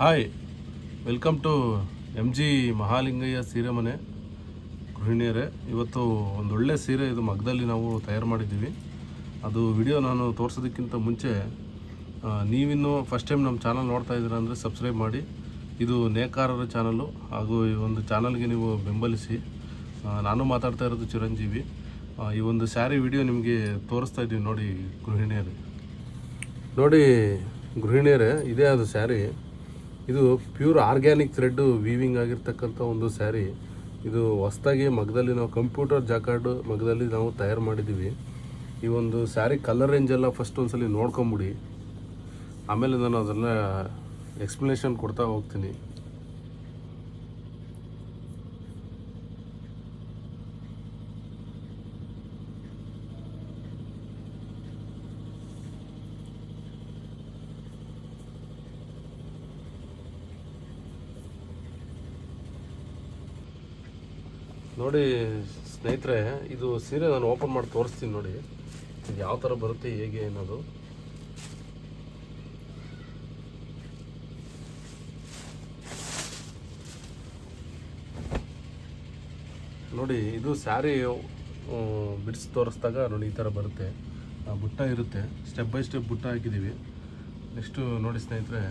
Hi, welcome to M G Mahalingayya ಸೀರೆ ಮನೆ ಗೃಹಿಣಿಯರೇ. ಇವತ್ತು ಒಂದೊಳ್ಳೆ ಸೀರೆ ಇದು ಮಗ್ಗದಲ್ಲಿ ನಾವು ತಯಾರು ಮಾಡಿದ್ದೀವಿ. ಅದು ವಿಡಿಯೋ ನಾನು ತೋರಿಸೋದಕ್ಕಿಂತ ಮುಂಚೆ ನೀವಿನ್ನೂ ಫಸ್ಟ್ ಟೈಮ್ ನಮ್ಮ ಚಾನಲ್ ನೋಡ್ತಾ ಇದ್ದೀರಾ ಅಂದರೆ ಸಬ್ಸ್ಕ್ರೈಬ್ ಮಾಡಿ. ಇದು ನೇಕಾರರ ಚಾನಲ್ಲು, ಹಾಗೂ ಈ ಒಂದು ಚಾನಲ್ಗೆ ನೀವು ಬೆಂಬಲಿಸಿ. ನಾನು ಮಾತಾಡ್ತಾ ಇರೋದು ಚಿರಂಜೀವಿ. ಈ ಒಂದು ಸ್ಯಾರಿ ವಿಡಿಯೋ ನಿಮಗೆ ತೋರಿಸ್ತಾ ಇದ್ದೀವಿ ನೋಡಿ ಗೃಹಿಣಿಯರೇ. ನೋಡಿ ಗೃಹಿಣಿಯರೇ, ಇದೇ ಅದು ಸ್ಯಾರಿ. ಇದು ಪ್ಯೂರ್ ಆರ್ಗ್ಯಾನಿಕ್ ಥ್ರೆಡ್ ವೀವಿಂಗ್ ಆಗಿರ್ತಕ್ಕಂಥ ಒಂದು ಸ್ಯಾರಿ. ಇದು ಹೊಸದಾಗಿ ಮಗ್ಗದಲ್ಲಿ ನಾವು ಕಂಪ್ಯೂಟರ್ ಜಾಕಾರ್ಡು ಮಗ್ಗದಲ್ಲಿ ನಾವು ತಯಾರು ಮಾಡಿದ್ದೀವಿ. ಈ ಒಂದು ಸ್ಯಾರಿ ಕಲರ್ ರೇಂಜೆಲ್ಲ ಫಸ್ಟ್ ಒಂದ್ಸಲಿ ನೋಡ್ಕೊಂಬಿಡಿ, ಆಮೇಲೆ ನಾನು ಅದೆಲ್ಲ ಎಕ್ಸ್ಪ್ಲನೇಷನ್ ಕೊಡ್ತಾ ಹೋಗ್ತೀನಿ. ನೋಡಿ ಸ್ನೇಹಿತರೆ, ಇದು ಸೀರೆ ನಾನು ಓಪನ್ ಮಾಡಿ ತೋರಿಸ್ತೀನಿ ನೋಡಿ, ಇದು ಯಾವ ಥರ ಬರುತ್ತೆ ಹೇಗೆ ಅನ್ನೋದು. ನೋಡಿ, ಇದು ಸ್ಯಾರಿ ಬಿಡಿಸಿ ತೋರಿಸಿದಾಗ ನೋಡಿ ಈ ಥರ ಬರುತ್ತೆ. ಬುಟ್ಟ ಇರುತ್ತೆ, ಸ್ಟೆಪ್ ಬೈ ಸ್ಟೆಪ್ ಬುಟ್ಟ ಹಾಕಿದ್ದೀವಿ. ನೆಕ್ಸ್ಟು ನೋಡಿ ಸ್ನೇಹಿತರೆ,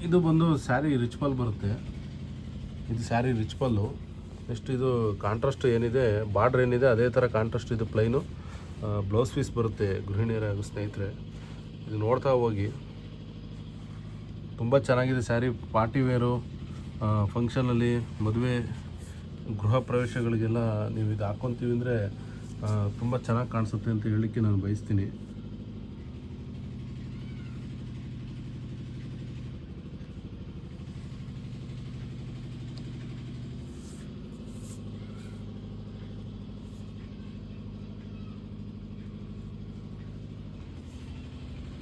ಇದು ಬಂದು ಸ್ಯಾರಿ ರಿಚ್ ಪಲ್ ಬರುತ್ತೆ. ಇದು ಸ್ಯಾರಿ ರಿಚ್ ಪಲ್ಲು. ನೆಕ್ಸ್ಟ್ ಇದು ಕಾಂಟ್ರಾಸ್ಟ್ ಏನಿದೆ, ಬಾರ್ಡ್ರ್ ಏನಿದೆ ಅದೇ ಥರ ಕಾಂಟ್ರಾಸ್ಟ್ ಇದು ಪ್ಲೈನು. ಬ್ಲೌಸ್ ಪೀಸ್ ಬರುತ್ತೆ ಗೃಹಿಣಿಯರೇ ಹಾಗೂ ಸ್ನೇಹಿತರೆ. ಇದು ನೋಡ್ತಾ ಹೋಗಿ, ತುಂಬ ಚೆನ್ನಾಗಿದೆ ಸ್ಯಾರಿ. ಪಾರ್ಟಿ ವೇರು, ಫಂಕ್ಷನಲ್ಲಿ, ಮದುವೆ, ಗೃಹ ಪ್ರವೇಶಗಳಿಗೆಲ್ಲ ನೀವು ಇದು ಹಾಕ್ಕೊತೀವಿ ಅಂದರೆ ತುಂಬ ಚೆನ್ನಾಗಿ ಕಾಣಿಸುತ್ತೆ ಅಂತ ಹೇಳಲಿಕ್ಕೆ ನಾನು ಬಯಸ್ತೀನಿ.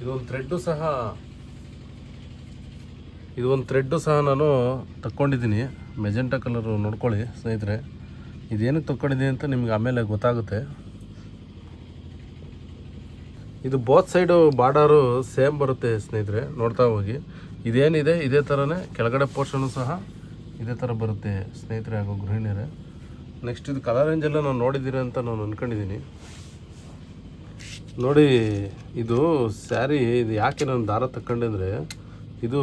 ಇದೊಂದು ಥ್ರೆಡ್ಡು ಸಹ ನಾನು ತಕ್ಕೊಂಡಿದ್ದೀನಿ. ಮೆಜೆಂಟಾ ಕಲರು ನೋಡ್ಕೊಳ್ಳಿ ಸ್ನೇಹಿತರೆ. ಇದೇನಕ್ಕೆ ತಕ್ಕೊಂಡಿದ್ದೀನಿ ಅಂತ ನಿಮ್ಗೆ ಆಮೇಲೆ ಗೊತ್ತಾಗುತ್ತೆ. ಇದು ಬೋತ್ ಸೈಡು ಬಾರ್ಡರು ಸೇಮ್ ಬರುತ್ತೆ ಸ್ನೇಹಿತರೆ, ನೋಡ್ತಾ ಹೋಗಿ. ಇದೇನಿದೆ ಇದೇ ಥರನೇ ಕೆಳಗಡೆ ಪೋರ್ಷನು ಸಹ ಇದೇ ಥರ ಬರುತ್ತೆ ಸ್ನೇಹಿತರೆ ಹಾಗೂ ಗೃಹಿಣಿಯರೇ. ನೆಕ್ಸ್ಟ್ ಇದು ಕಲರ್ ರೇಂಜೆಲ್ಲ ನಾನು ನೋಡಿದ್ದೀರಿ ಅಂತ ನಾನು ಅಂದ್ಕೊಂಡಿದ್ದೀನಿ. ನೋಡಿ, ಇದು ಸ್ಯಾರಿ ಇದು ಯಾಕೆ ನಾನು ದಾರ ತಗೊಂಡೆ ಅಂದರೆ, ಇದು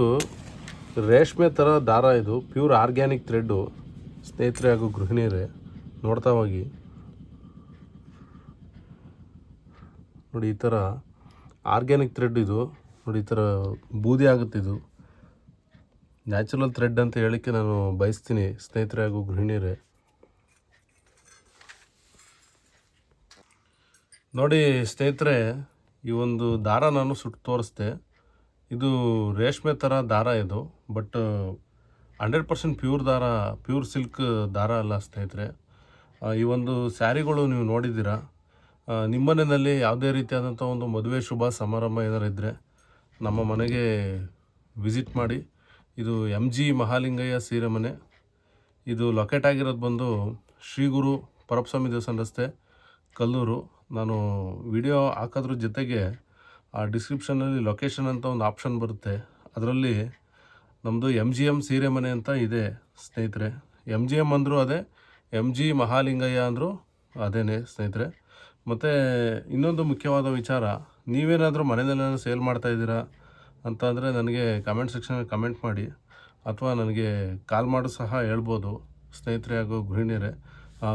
ರೇಷ್ಮೆ ಥರ ದಾರ. ಇದು ಪ್ಯೂರ್ ಆರ್ಗ್ಯಾನಿಕ್ ಥ್ರೆಡ್ಡು ಸ್ನೇಹಿತರೆ ಹಾಗೂ ಗೃಹಿಣಿಯರೇ, ನೋಡ್ತಾ ಹೋಗಿ. ನೋಡಿ, ಈ ಥರ ಆರ್ಗ್ಯಾನಿಕ್ ಥ್ರೆಡ್ ಇದು. ನೋಡಿ, ಈ ಥರ ಬೂದಿ ಆಗುತ್ತೆ. ಇದು ನ್ಯಾಚುರಲ್ ಥ್ರೆಡ್ ಅಂತ ಹೇಳಲಿಕ್ಕೆ ನಾನು ಬಯಸ್ತೀನಿ ಸ್ನೇಹಿತರೆ ಹಾಗೂ ಗೃಹಿಣಿಯರೇ. ನೋಡಿ ಸ್ನೇಹಿತರೆ, ಈ ಒಂದು ದಾರ ನಾನು ಸುಟ್ಟು ತೋರಿಸ್ದೆ. ಇದು ರೇಷ್ಮೆ ಥರ ದಾರ ಇದು, ಬಟ್ 100% ಪ್ಯೂರ್ ದಾರ, ಪ್ಯೂರ್ ಸಿಲ್ಕ್ ದಾರ ಅಲ್ಲ ಸ್ನೇಹಿತರೆ. ಈ ಒಂದು ಸ್ಯಾರಿಗಳು ನೀವು ನೋಡಿದ್ದೀರಾ. ನಿಮ್ಮ ಮನೆಯಲ್ಲಿ ಯಾವುದೇ ರೀತಿಯಾದಂಥ ಒಂದು ಮದುವೆ ಶುಭ ಸಮಾರಂಭ ಏನಾರು ಇದ್ದರೆ ನಮ್ಮ ಮನೆಗೆ ವಿಸಿಟ್ ಮಾಡಿ. ಇದು ಎಮ್ ಜಿ ಮಹಾಲಿಂಗಯ್ಯ ಸೀರೆ ಮನೆ. ಇದು ಲೊಕೇಟ್ ಆಗಿರೋದು ಬಂದು ಶ್ರೀ ಗುರು ಪರಪಸ್ವಾಮಿ ದೇವಸ್ಥಾನ ರಸ್ತೆ, ಕಲ್ಲೂರು. ನಾನು ವಿಡಿಯೋ ಹಾಕೋದ್ರ ಜೊತೆಗೆ ಆ ಡಿಸ್ಕ್ರಿಪ್ಷನಲ್ಲಿ ಲೊಕೇಶನ್ ಅಂತ ಒಂದು ಆಪ್ಷನ್ ಬರುತ್ತೆ, ಅದರಲ್ಲಿ ನಮ್ಮದು ಎಮ್ ಜಿ ಎಮ್ ಸೀರೆ ಮನೆ ಅಂತ ಇದೆ ಸ್ನೇಹಿತರೆ. ಎಮ್ ಜಿ ಎಮ್ ಅಂದರೂ ಅದೇ, ಎಮ್ ಜಿ ಮಹಾಲಿಂಗಯ್ಯ ಅಂದರೂ ಅದೇ ಸ್ನೇಹಿತರೆ. ಮತ್ತು ಇನ್ನೊಂದು ಮುಖ್ಯವಾದ ವಿಚಾರ, ನೀವೇನಾದರೂ ಮನೆಯಲ್ಲೇನಾದರೂ ಸೇಲ್ ಮಾಡ್ತಾಯಿದ್ದೀರಾ ಅಂತ ಅಂದರೆ ನನಗೆ ಕಮೆಂಟ್ ಸೆಕ್ಷನಲ್ಲಿ ಕಮೆಂಟ್ ಮಾಡಿ, ಅಥವಾ ನನಗೆ ಕಾಲ್ ಮಾಡು ಸಹ ಹೇಳ್ಬೋದು ಸ್ನೇಹಿತರೆ ಹಾಗೂ ಗೃಹಿಣಿಯರೇ.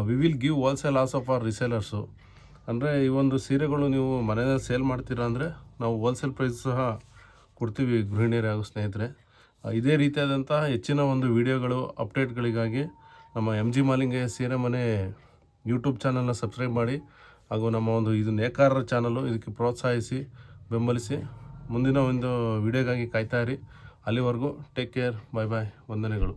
We will give wholesale also for resellers. ಅಂದರೆ ಈ ಒಂದು ಸೀರೆಗಳು ನೀವು ಮನೆಯಲ್ಲಿ ಸೇಲ್ ಮಾಡ್ತೀರಾ ಅಂದರೆ ನಾವು ಹೋಲ್ಸೇಲ್ ಪ್ರೈಸ್ ಸಹ ಕೊಡ್ತೀವಿ ಗೃಹಿಣಿಯರೇ ಹಾಗೂ ಸ್ನೇಹಿತರೆ. ಇದೇ ರೀತಿಯಾದಂಥ ಹೆಚ್ಚಿನ ಒಂದು ವಿಡಿಯೋಗಳು, ಅಪ್ಡೇಟ್ಗಳಿಗಾಗಿ ನಮ್ಮ ಎಮ್ ಜಿ ಮಹಾಲಿಂಗಯ್ಯ ಸೀರೆ ಮನೆ ಯೂಟ್ಯೂಬ್ ಚಾನಲ್ನ ಸಬ್ಸ್ಕ್ರೈಬ್ ಮಾಡಿ, ಹಾಗೂ ನಮ್ಮ ಒಂದು ಇದು ನೇಕಾರರ ಚಾನಲ್ಲು, ಇದಕ್ಕೆ ಪ್ರೋತ್ಸಾಹಿಸಿ ಬೆಂಬಲಿಸಿ. ಮುಂದಿನ ಒಂದು ವಿಡಿಯೋಗಾಗಿ ಕಾಯ್ತಾ ಇರಿ. ಅಲ್ಲಿವರೆಗೂ ಟೇಕ್ ಕೇರ್, ಬಾಯ್ ಬಾಯ್, ವಂದನೆಗಳು.